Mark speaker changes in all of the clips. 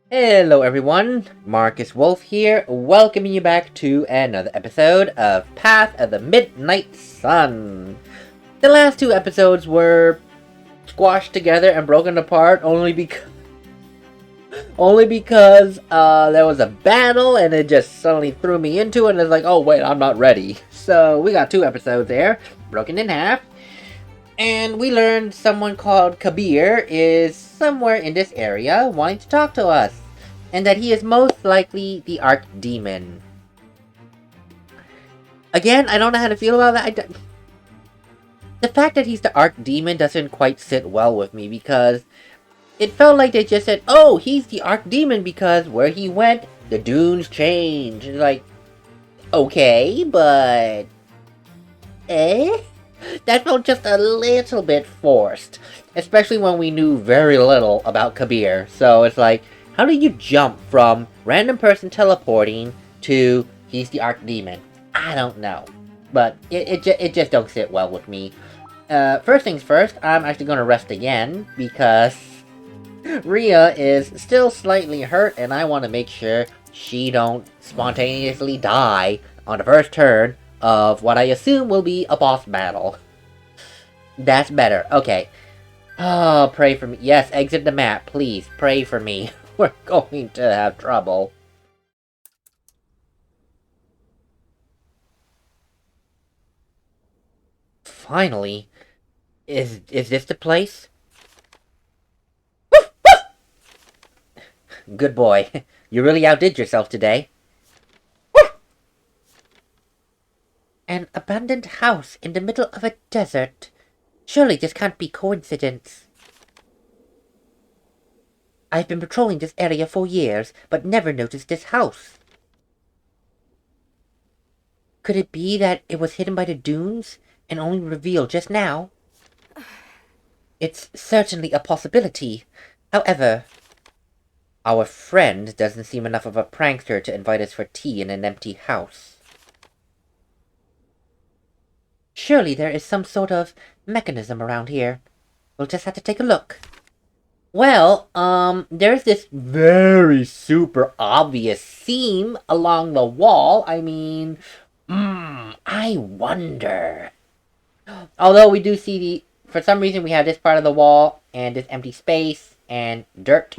Speaker 1: Hello everyone, MarcusWolfe here, welcoming you back to another episode of Path of the Midnight Sun. The last two episodes were squashed together and broken apart only because there was a battle and it just suddenly threw me into it and it's like, oh wait, I'm not ready. So we got two episodes there, broken in half. And we learned someone called Kabir is somewhere in this area wanting to talk to us. And that he is most likely the Archdemon. Again, I don't know how to feel about that. The fact that he's the Archdemon doesn't quite sit well with me because it felt like they just said, oh, he's the Archdemon because where he went, the dunes changed. Like, okay, but... Eh? That felt just a little bit forced. Especially when we knew very little about Kabir. So it's like, how do you jump from random person teleporting to he's the Archdemon? I don't know. But it just don't sit well with me. First things first, I'm actually going to rest again because Rhea is still slightly hurt and I want to make sure she don't spontaneously die on the first turn of what I assume will be a boss battle. That's better. Okay. Oh, pray for me. Yes, exit the map, please. Pray for me. We're going to have trouble. Finally. Is this the place? Good boy. You really outdid yourself today. An abandoned house in the middle of a desert. Surely this can't be coincidence. I've been patrolling this area for years, but never noticed this house. Could it be that it was hidden by the dunes, and only revealed just now? It's certainly a possibility. However, our friend doesn't seem enough of a prankster to invite us for tea in an empty house. Surely there is some sort of mechanism around here. We'll just have to take a look. Well, there's this very super obvious seam along the wall. I mean, I wonder. Although we do see for some reason we have this part of the wall and this empty space and dirt.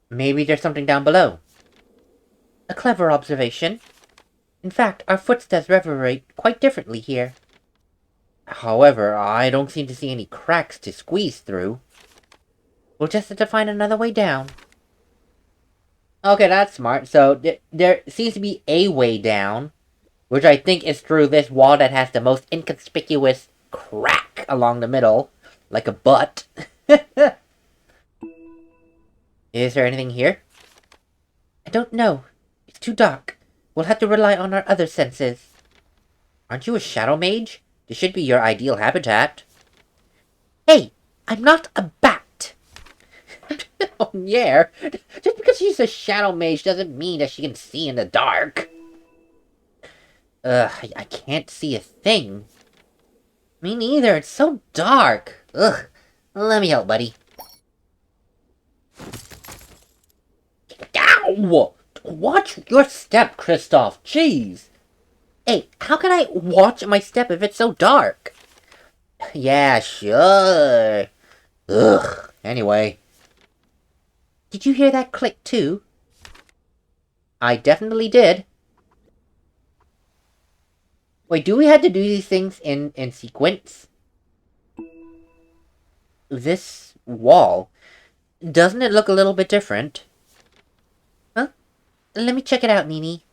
Speaker 1: Maybe there's something down below. A clever observation. In fact, our footsteps reverberate quite differently here. However, I don't seem to see any cracks to squeeze through. We'll just have to find another way down. Okay, that's smart. So, there seems to be a way down, which I think is through this wall that has the most inconspicuous crack along the middle, like a butt. Is there anything here? I don't know. It's too dark. We'll have to rely on our other senses. Aren't you a shadow mage? This should be your ideal habitat. Hey, I'm not a bat. Oh, yeah. Just because she's a shadow mage doesn't mean that she can see in the dark. I can't see a thing. Me neither, it's so dark. Ugh. Let me help, buddy. Ow! Watch your step, Kristoff. Jeez. Hey, how can I watch my step if it's so dark? Yeah, sure. Ugh. Anyway. Did you hear that click, too? I definitely did. Wait, do we have to do these things in sequence? This wall, doesn't it look a little bit different? Huh? Let me check it out, Nini.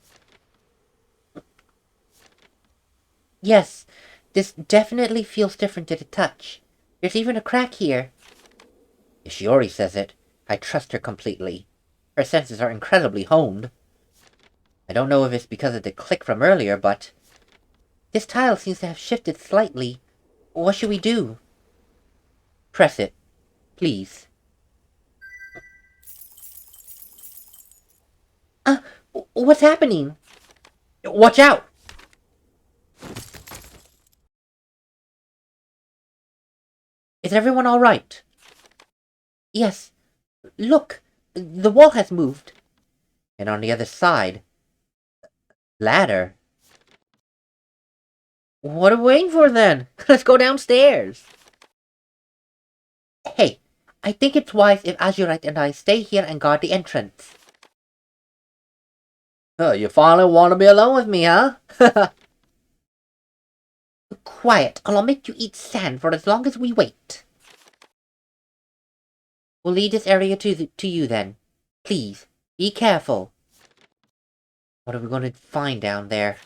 Speaker 1: Yes, this definitely feels different to the touch. There's even a crack here. If Shiori says it, I trust her completely. Her senses are incredibly honed. I don't know if it's because of the click from earlier, but... this tile seems to have shifted slightly. What should we do? Press it. Please. What's happening? Watch out! Is everyone alright? Yes. Look! The wall has moved. And on the other side, ladder. What are we waiting for then? Let's go downstairs. Hey, I think it's wise if Azurite and I stay here and guard the entrance. Oh, you finally want to be alone with me, huh? Quiet, or I'll make you eat sand for as long as we wait. We'll leave this area to you then. Please, be careful. What are we going to find down there?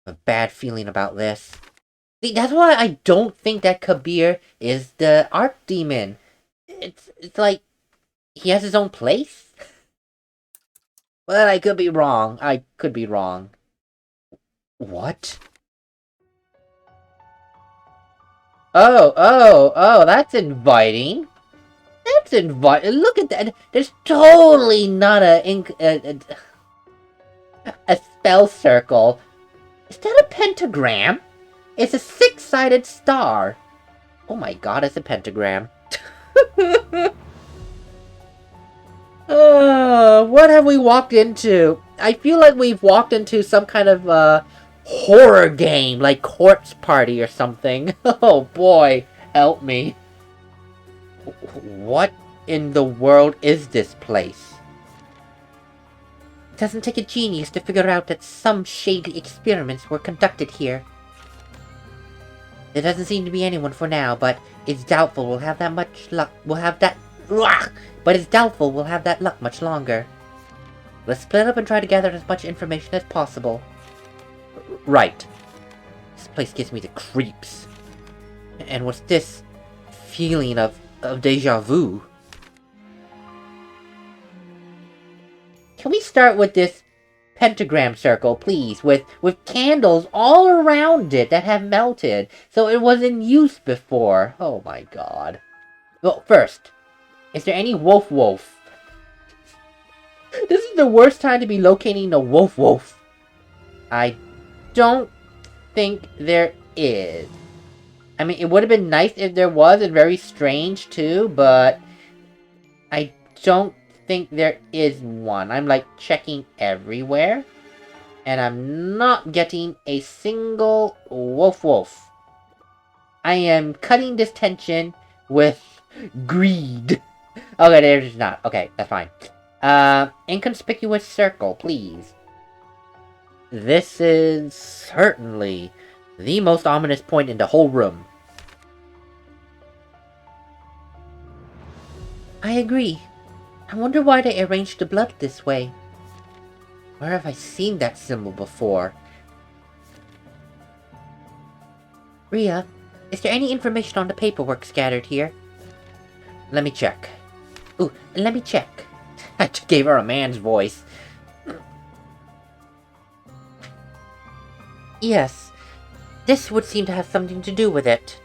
Speaker 1: A bad feeling about this. See, that's why I don't think that Kabir is the Archdemon. It's like, he has his own place? Well, I could be wrong. I could be wrong. What? Oh, that's inviting. That's inviting. Look at that. There's totally not a spell circle. Is that a pentagram? It's a six-sided star. Oh my god, it's a pentagram. What have we walked into? I feel like we've walked into some kind of horror game, like Corpse Party or something. Oh boy, help me. What in the world is this place? It doesn't take a genius to figure out that some shady experiments were conducted here. There doesn't seem to be anyone for now, but it's doubtful we'll have that much luck. But it's doubtful we'll have that luck much longer. Let's split up and try to gather as much information as possible. Right. This place gives me the creeps. And what's this feeling of deja vu? Can we start with this pentagram circle, please, with candles all around it that have melted, so it was in use before? Oh my god. Well, first, is there any Wolf? This is the worst time to be locating the Wolf. I don't think there is. I mean, it would have been nice if there was, and very strange too, but I don't think there is one. I'm like checking everywhere, and I'm not getting a single Wolf. I am cutting this tension with greed. Okay, there's not. Okay, that's fine. Inconspicuous circle, please. This is certainly the most ominous point in the whole room. I agree. I wonder why they arranged the blood this way. Where have I seen that symbol before? Rhea, is there any information on the paperwork scattered here? Let me check. Ooh, let me check. I just gave her a man's voice. Yes, this would seem to have something to do with it.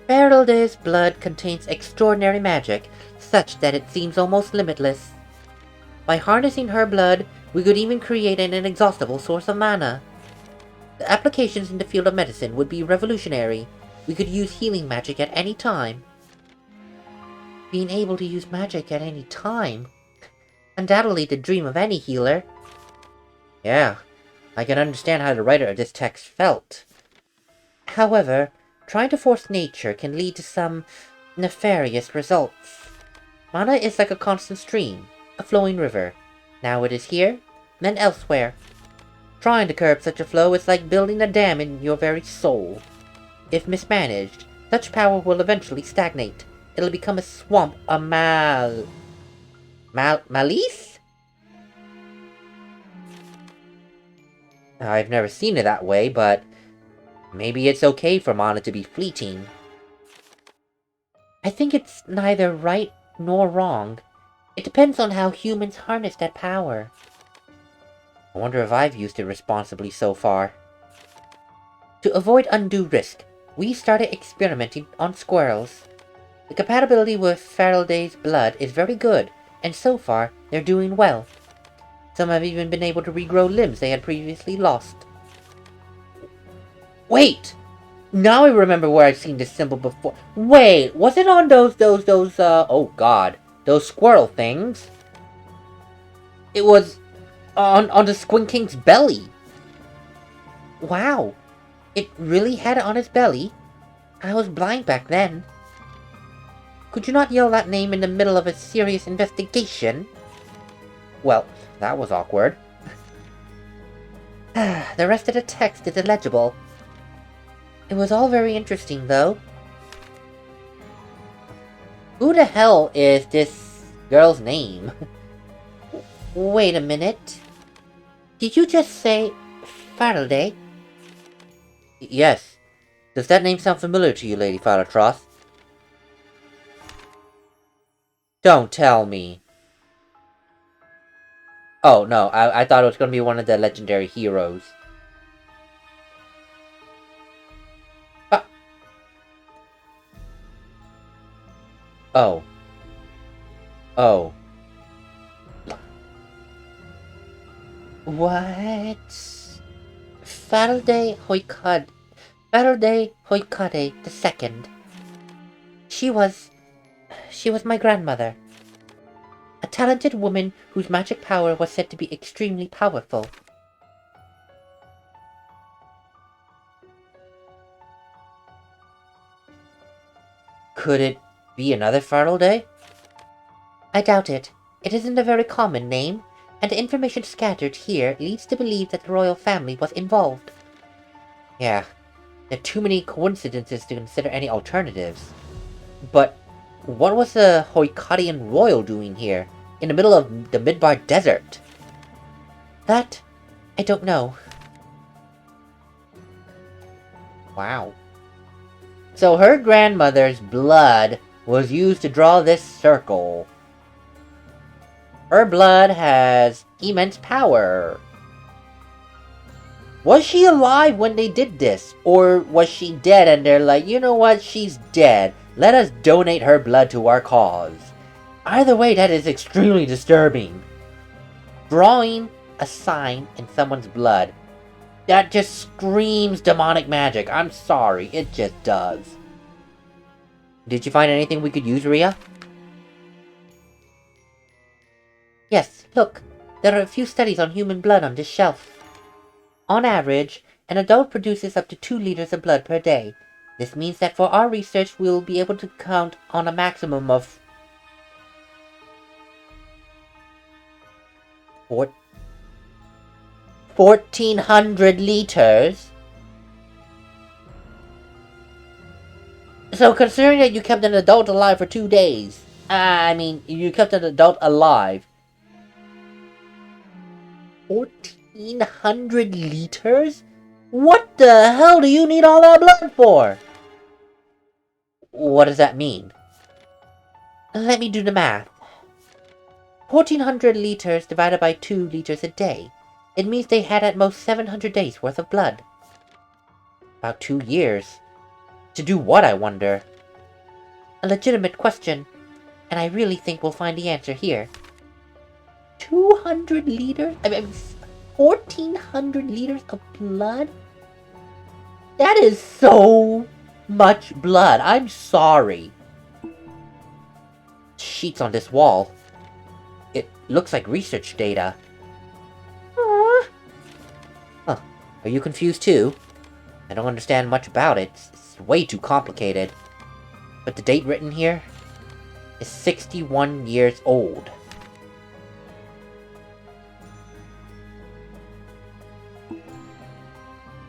Speaker 1: Ferelde's blood contains extraordinary magic, such that it seems almost limitless. By harnessing her blood, we could even create an inexhaustible source of mana. The applications in the field of medicine would be revolutionary. We could use healing magic at any time. Being able to use magic at any time? Undoubtedly the dream of any healer. Yeah, I can understand how the writer of this text felt. However, trying to force nature can lead to some nefarious results. Mana is like a constant stream, a flowing river. Now it is here, then elsewhere. Trying to curb such a flow is like building a dam in your very soul. If mismanaged, such power will eventually stagnate. It'll become a swamp, a malice? I've never seen it that way, but maybe it's okay for mana to be fleeting. I think it's neither right nor wrong. It depends on how humans harness that power. I wonder if I've used it responsibly so far. To avoid undue risk, we started experimenting on squirrels. The compatibility with Ferelde's blood is very good, and so far, they're doing well. Some have even been able to regrow limbs they had previously lost. Wait! Now I remember where I've seen this symbol before. Wait, was it on those, oh god. those squirrel things. It was on the Squint King's belly. Wow, it really had it on his belly? I was blind back then. Could you not yell that name in the middle of a serious investigation? Well, that was awkward. The rest of the text is illegible. It was all very interesting, though. Who the hell is this girl's name? Wait a minute. Did you just say Faraday? Yes. Does that name sound familiar to you, Lady Faratroth? Don't tell me. Oh, no, I thought it was going to be one of the legendary heroes. Oh. Oh. What? Faraday Hoikade II. She was my grandmother. A talented woman whose magic power was said to be extremely powerful. Could it be another Faraday? I doubt it. It isn't a very common name, and the information scattered here leads to believe that the royal family was involved. Yeah, there are too many coincidences to consider any alternatives. But what was the Hoikadian royal doing here, in the middle of the Midbar Desert? That, I don't know. Wow. So her grandmother's blood was used to draw this circle. Her blood has immense power. Was she alive when they did this? Or was she dead and they're like, you know what, she's dead. Let us donate her blood to our cause. Either way, that is extremely disturbing. Drawing a sign in someone's blood, that just screams demonic magic. I'm sorry, it just does. Did you find anything we could use, Rhea? Yes, look. There are a few studies on human blood on this shelf. On average, an adult produces up to 2 liters of blood per day. This means that for our research, we'll be able to count on a maximum of 1,400 liters? So considering that you kept an adult alive for 2 days, you kept an adult alive. 1,400 liters? What the hell do you need all that blood for? What does that mean? Let me do the math. 1,400 liters divided by 2 liters a day. It means they had at most 700 days worth of blood. About 2 years. To do what, I wonder? A legitimate question, and I really think we'll find the answer here. 200 liters? 1,400 liters of blood? That is so much blood. I'm sorry. Sheets on this wall. It looks like research data. Huh. Are you confused too? I don't understand much about it. It's way too complicated. But the date written here is 61 years old.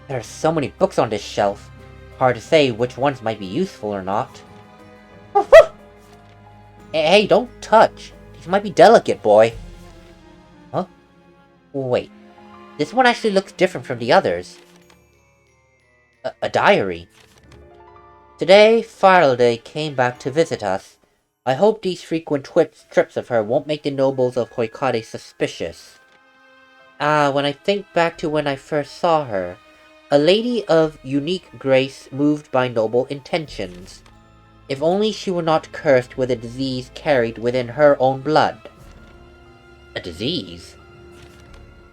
Speaker 1: There are so many books on this shelf. Hard to say which ones might be useful or not. Hey, don't touch. These might be delicate, boy. Huh? Wait. This one actually looks different from the others. A diary. Today, Faraday came back to visit us. I hope these frequent trips of her won't make the nobles of Hoikade suspicious. When I think back to when I first saw her, a lady of unique grace moved by noble intentions. If only she were not cursed with a disease carried within her own blood. A disease?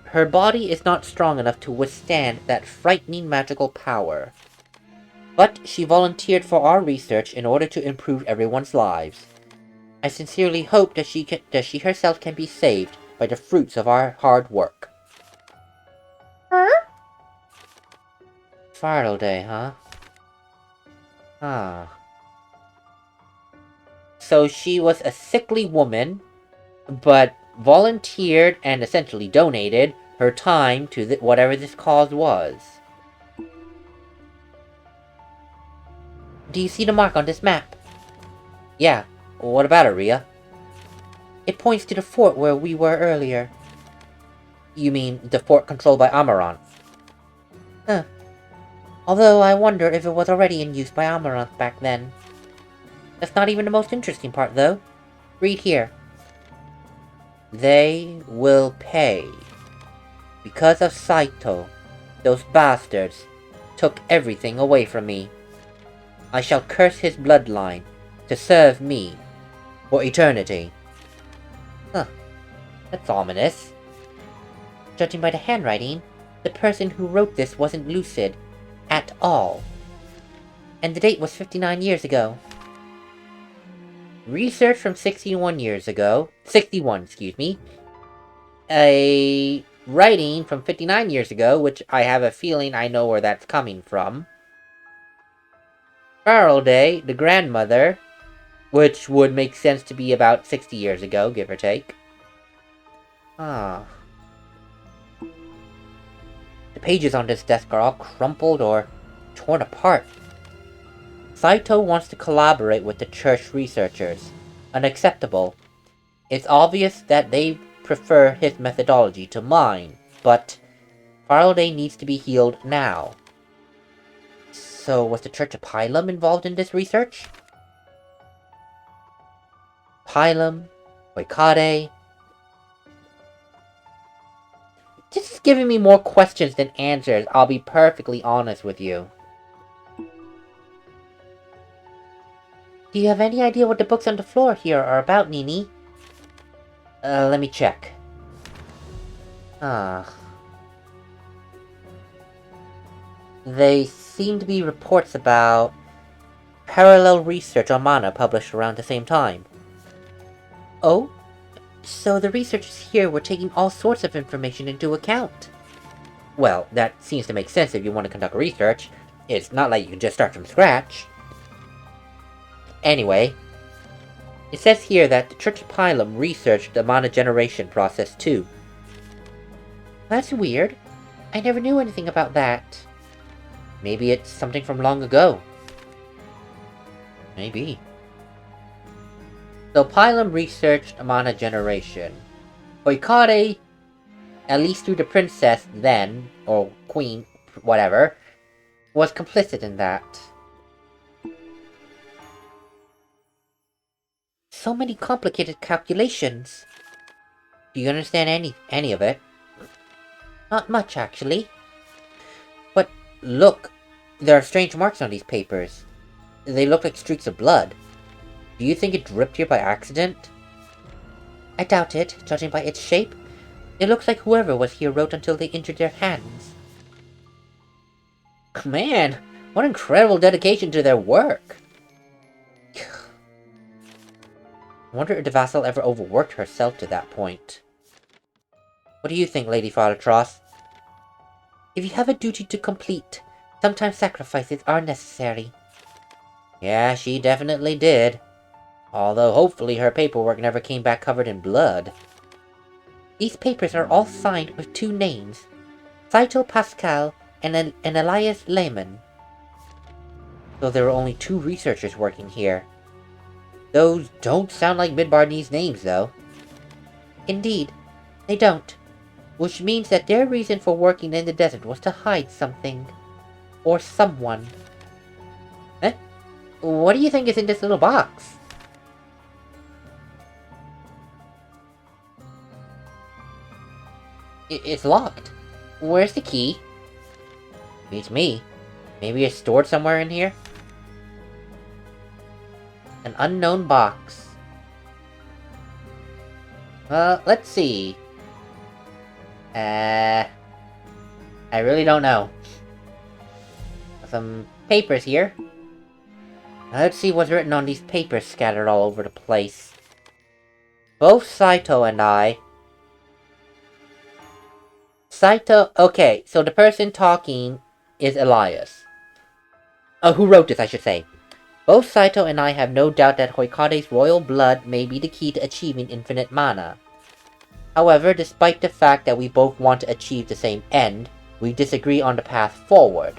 Speaker 1: Her body is not strong enough to withstand that frightening magical power. But she volunteered for our research in order to improve everyone's lives. I sincerely hope that she herself can be saved by the fruits of our hard work.
Speaker 2: Huh?
Speaker 1: Faraday, huh? Ah. So she was a sickly woman, but volunteered and essentially donated her time to whatever this cause was. Do you see the mark on this map? Yeah. What about it, Rhea? It points to the fort where we were earlier. You mean the fort controlled by Amaranth? Huh. Although I wonder if it was already in use by Amaranth back then. That's not even the most interesting part, though. Read here. They will pay. Because of Saito, those bastards took everything away from me. I shall curse his bloodline to serve me for eternity. Huh. That's ominous. Judging by the handwriting, the person who wrote this wasn't lucid at all. And the date was 59 years ago. Research from 61 years ago. 61, excuse me. A writing from 59 years ago, which I have a feeling I know where that's coming from. Faraday, the grandmother, which would make sense to be about 60 years ago, give or take. Ah. The pages on this desk are all crumpled or torn apart. Saito wants to collaborate with the church researchers. Unacceptable. It's obvious that they prefer his methodology to mine, but Faraday needs to be healed now. So was the Church of Pilum involved in this research? Pilum? Oikade? This is giving me more questions than answers, I'll be perfectly honest with you. Do you have any idea what the books on the floor here are about, Nini? Let me check. They seem to be reports about parallel research on mana published around the same time. Oh? So the researchers here were taking all sorts of information into account. Well, that seems to make sense if you want to conduct research. It's not like you can just start from scratch. Anyway, it says here that the Church of Pilum researched the mana generation process too. That's weird. I never knew anything about that. Maybe it's something from long ago. Maybe. So Pilum researched mana generation. Oikade, at least through the princess then, or queen, whatever, was complicit in that. So many complicated calculations. Do you understand any of it? Not much, actually. But look, there are strange marks on these papers. They look like streaks of blood. Do you think it dripped here by accident? I doubt it, judging by its shape. It looks like whoever was here wrote until they injured their hands. Man, what incredible dedication to their work! I wonder if the vassal ever overworked herself to that point. What do you think, Lady Fathertross? If you have a duty to complete, sometimes sacrifices are necessary. Yeah, she definitely did. Although hopefully her paperwork never came back covered in blood. These papers are all signed with two names. Saito Pascal and Elias Lehman. So there were only two researchers working here. Those don't sound like Midbarnese names, though. Indeed, they don't. Which means that their reason for working in the desert was to hide something. Or someone. Eh? What do you think is in this little box? It's locked. Where's the key? Beats me. Maybe it's stored somewhere in here? An unknown box. Let's see. I really don't know. Some papers here. Let's see what's written on these papers scattered all over the place. Both Saito and I... Saito... Okay, so the person talking is Elias. Who wrote this, I should say. Both Saito and I have no doubt that Hoikade's royal blood may be the key to achieving infinite mana. However, despite the fact that we both want to achieve the same end, we disagree on the path forward.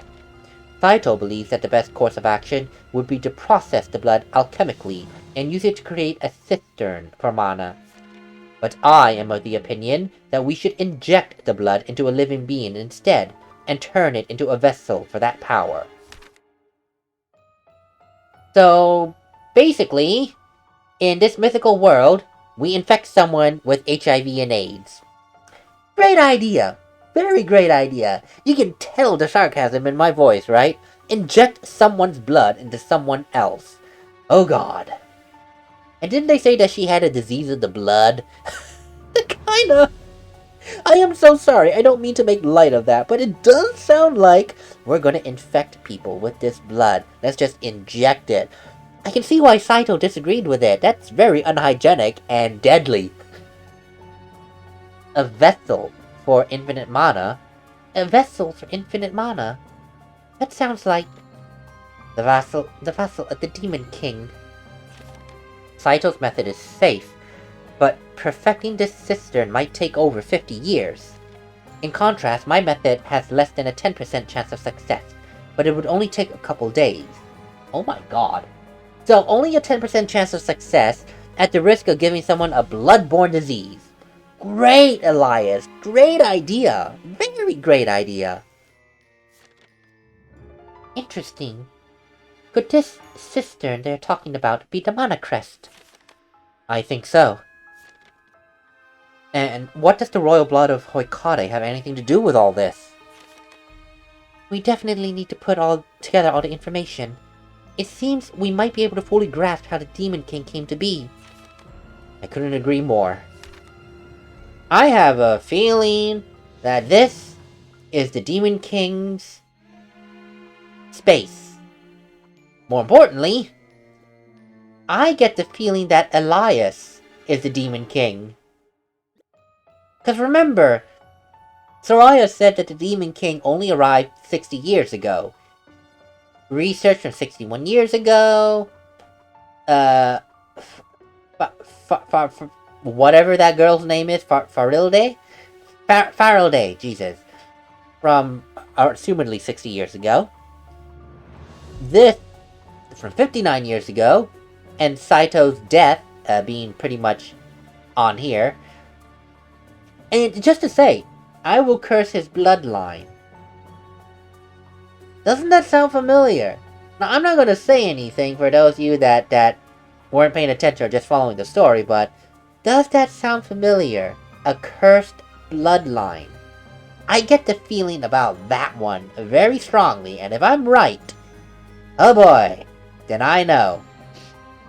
Speaker 1: Saito believes that the best course of action would be to process the blood alchemically and use it to create a cistern for mana. But I am of the opinion that we should inject the blood into a living being instead, and turn it into a vessel for that power. So, basically, in this mythical world, we infect someone with HIV and AIDS. Great idea! Very great idea! You can tell the sarcasm in my voice, right? Inject someone's blood into someone else. Oh god. And didn't they say that she had a disease of the blood? Kinda. I am so sorry, I don't mean to make light of that, but it does sound like we're gonna infect people with this blood. Let's just inject it. I can see why Saito disagreed with it. That's very unhygienic and deadly. A vessel for infinite mana? A vessel for infinite mana? That sounds like the vassal of the Demon King. Saito's method is safe, but perfecting this cistern might take over 50 years. In contrast, my method has less than a 10% chance of success, but it would only take a couple days. Oh my god. So, only a 10% chance of success, at the risk of giving someone a blood-borne disease. Great, Elias! Great idea! Very great idea! Interesting. Could this cistern they're talking about be the Mana Crest? I think so. And what does the royal blood of Hoikade have anything to do with all this? We definitely need to put together all the information. It seems we might be able to fully grasp how the Demon King came to be. I couldn't agree more. I have a feeling that this is the Demon King's space. More importantly, I get the feeling that Elias is the Demon King. Because remember, Soraya said that the Demon King only arrived 60 years ago. Research from 61 years ago. Whatever that girl's name is, Farilde? Farilde, Jesus. From, assumedly 60 years ago. This, from 59 years ago. And Saito's death, being pretty much on here. And just to say, I will curse his bloodline. Doesn't that sound familiar? Now, I'm not going to say anything for those of you that weren't paying attention or just following the story, but does that sound familiar? A cursed bloodline. I get the feeling about that one very strongly, and if I'm right, oh boy, then I know.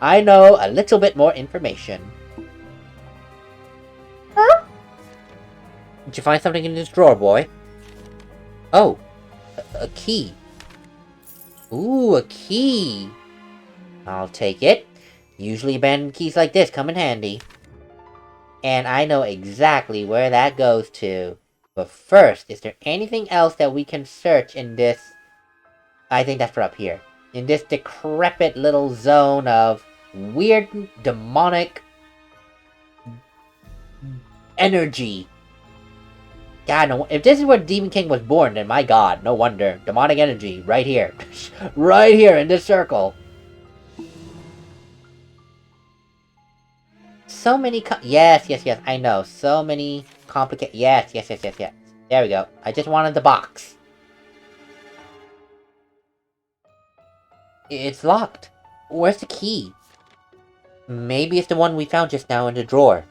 Speaker 1: I know a little bit more information.
Speaker 2: Huh?
Speaker 1: Did you find something in this drawer, boy? Oh, a key. Ooh, a key. I'll take it. Usually abandoned keys like this come in handy. And I know exactly where that goes to. But first, is there anything else that we can search in this... I think that's for up here. In this decrepit little zone of weird, demonic... energy. God, no, if this is where Demon King was born, then my god, no wonder. Demonic energy, right here. Right here in this circle. So many yes, I know. So many complicated... Yes. There we go. I just wanted the box. It's locked. Where's the key? Maybe it's the one we found just now in the drawer.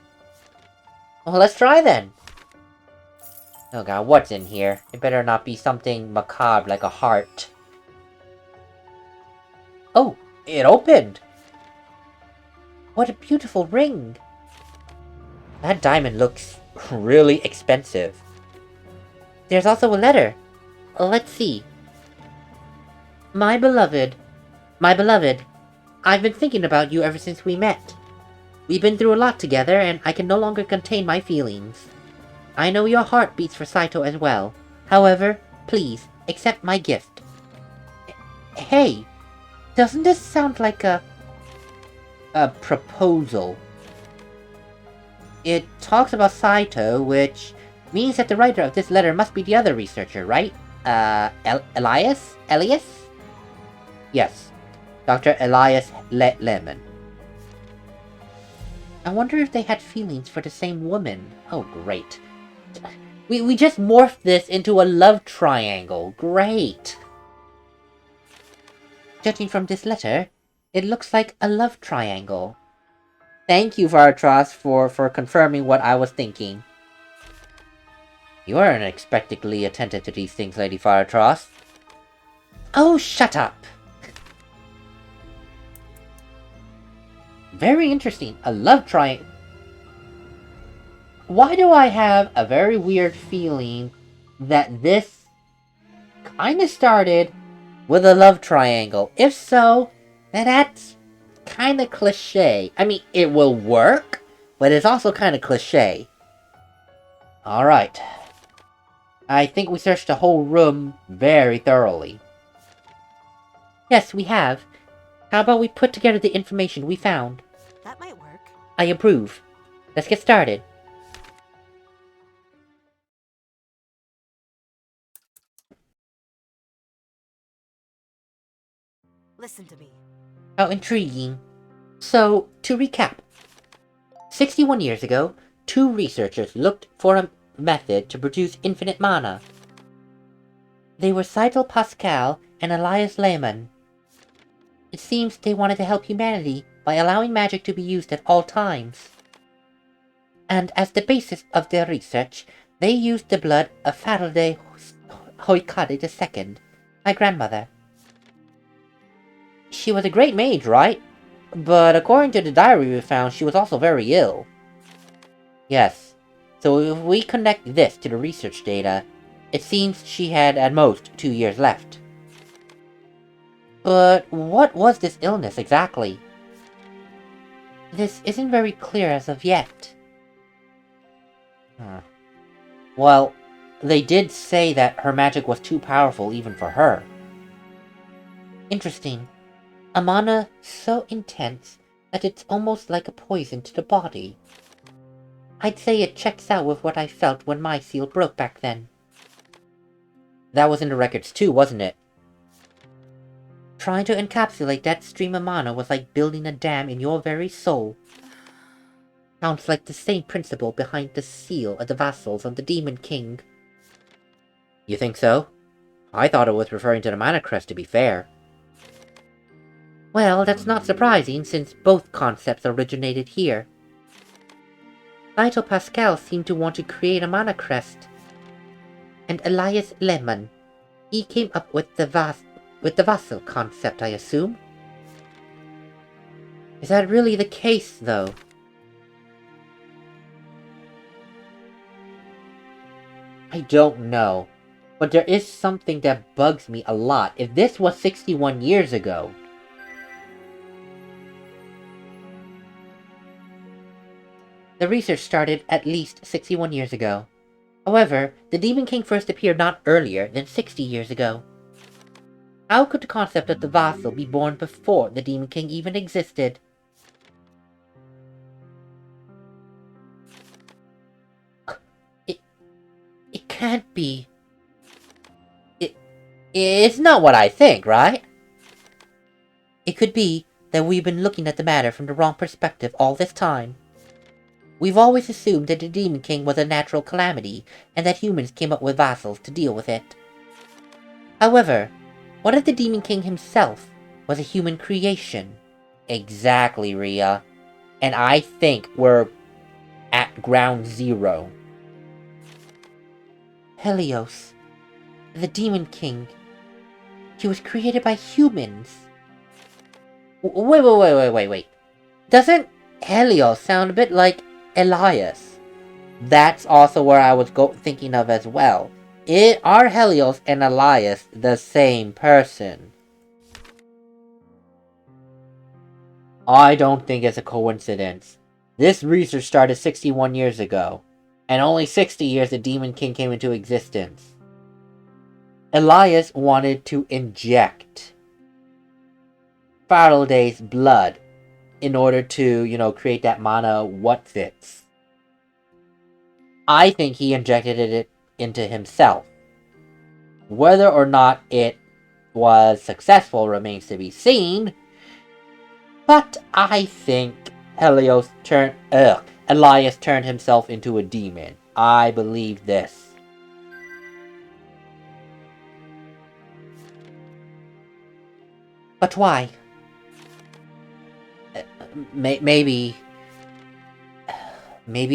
Speaker 1: Well, let's try then. Oh god, what's in here? It better not be something macabre like a heart. Oh, it opened! What a beautiful ring! That diamond looks really expensive. There's also a letter. Let's see. My beloved, I've been thinking about you ever since we met. We've been through a lot together, and I can no longer contain my feelings. I know your heart beats for Saito as well. However, please, accept my gift. Hey, doesn't this sound like a proposal? It talks about Saito, which means that the writer of this letter must be the other researcher, right? Elias? Elias? Yes, Dr. Elias Lemon. I wonder if they had feelings for the same woman. Oh, great. We just morphed this into a love triangle. Great. Judging from this letter, it looks like a love triangle. Thank you, Vartros, for confirming what I was thinking. You are unexpectedly attentive to these things, Lady Vartros. Oh, shut up! Very interesting. A love triangle. Why do I have a very weird feeling that this kinda started with a love triangle? If so, then that's kinda cliche. I mean, it will work, but it's also kinda cliche. Alright. I think we searched the whole room very thoroughly. Yes, we have. How about we put together the information we found?
Speaker 2: That might work.
Speaker 1: I approve. Let's get started.
Speaker 2: Listen to me.
Speaker 1: How intriguing. So, to recap. 61 years ago, two researchers looked for a method to produce infinite mana. They were Saito Pascal and Elias Lehman. It seems they wanted to help humanity by allowing magic to be used at all times. And as the basis of their research, they used the blood of Faraday Hoikade II, my grandmother. She was a great mage, right? But according to the diary we found, she was also very ill. Yes, so if we connect this to the research data, it seems she had at most 2 years left. But what was this illness exactly? This isn't very clear as of yet. Well, they did say that her magic was too powerful even for her. Interesting. A mana so intense that it's almost like a poison to the body. I'd say it checks out with what I felt when my seal broke back then. That was in the records too, wasn't it? Trying to encapsulate that stream of mana was like building a dam in your very soul. Sounds like the same principle behind the seal of the vassals of the Demon King. You think so? I thought it was referring to the mana crest, to be fair. Well, that's not surprising, since both concepts originated here. Saito Pascal seemed to want to create a mana crest. And Elias Lehman, he came up with the vassal concept, I assume? Is that really the case, though? I don't know, but there is something that bugs me a lot. If this was 61 years ago... The research started at least 61 years ago. However, the Demon King first appeared not earlier than 60 years ago. How could the concept of the vassal be born before the Demon King even existed? It can't be. It's not what I think, right? It could be that we've been looking at the matter from the wrong perspective all this time. We've always assumed that the Demon King was a natural calamity, and that humans came up with vassals to deal with it. However, what if the Demon King himself was a human creation? Exactly, Rhea. And I think we're at ground zero. Helios, the Demon King. He was created by humans. Wait. Doesn't Helios sound a bit like Elias? That's also where I was thinking of as well. Are Helios and Elias the same person? I don't think it's a coincidence. This research started 61 years ago, and only 60 years the Demon King came into existence. Elias wanted to inject Faraday's blood in order to, create that mana what's-its. I think he injected it into himself. Whether or not it was successful remains to be seen, but I think Elias turned himself into a demon. I believe this. But why? Maybe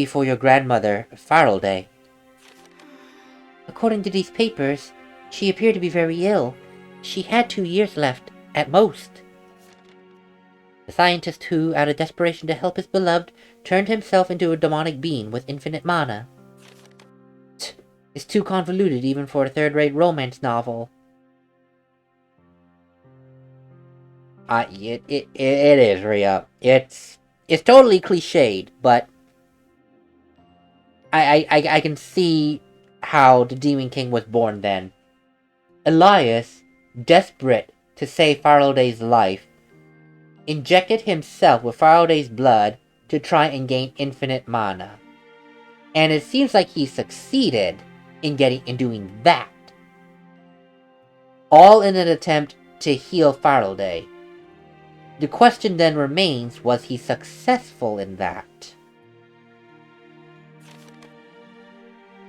Speaker 1: for your grandmother, Faraday. According to these papers, she appeared to be very ill. She had 2 years left, at most. The scientist who, out of desperation to help his beloved, turned himself into a demonic being with infinite mana. It's too convoluted even for a third-rate romance novel. It is, Rhea. It's totally cliched, but I can see how the Demon King was born then. Elias, desperate to save Faraday's life, injected himself with Faraday's blood to try and gain infinite mana. And it seems like he succeeded in doing that. All in an attempt to heal Faraday. The question then remains, was he successful in that?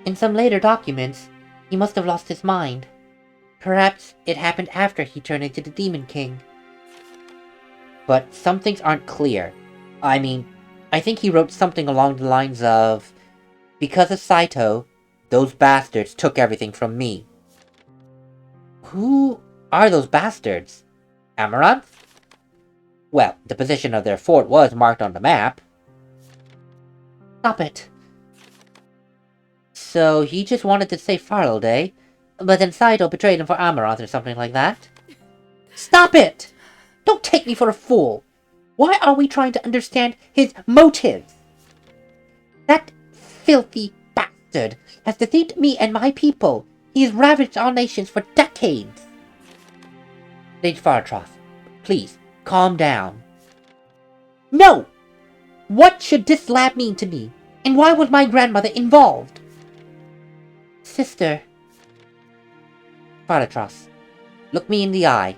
Speaker 1: In some later documents, he must have lost his mind. Perhaps it happened after he turned into the Demon King. But some things aren't clear. I mean, I think he wrote something along the lines of, because of Saito, those bastards took everything from me. Who are those bastards? Amaranth? Well, the position of their fort was marked on the map. Stop it. So he just wanted to save Faraday, but then Saito betrayed him for Amaranth or something like that? Stop it! Don't take me for a fool! Why are we trying to understand his motives? That filthy bastard has deceived me and my people. He has ravaged our nations for decades. Lady Faratroth, please, calm down. No! What should this lab mean to me? And why was my grandmother involved? Sister. Faratroth, look me in the eye.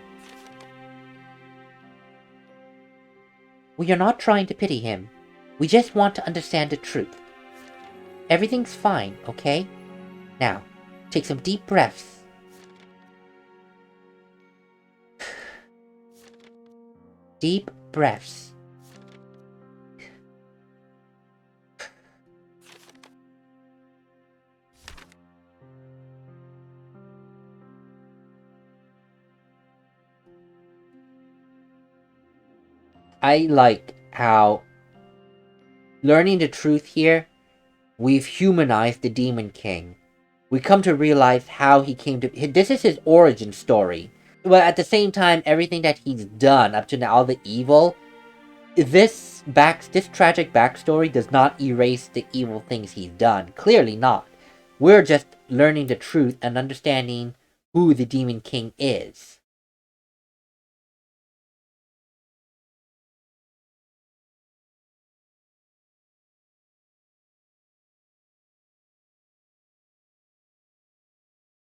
Speaker 1: We are not trying to pity him. We just want to understand the truth. Everything's fine, okay? Now, take some deep breaths. Deep breaths. I like how, learning the truth here, we've humanized the Demon King. We come to realize how he came to... This is his origin story. But at the same time, everything that he's done up to now, all the evil, this tragic backstory does not erase the evil things he's done. Clearly not. We're just learning the truth and understanding who the Demon King is.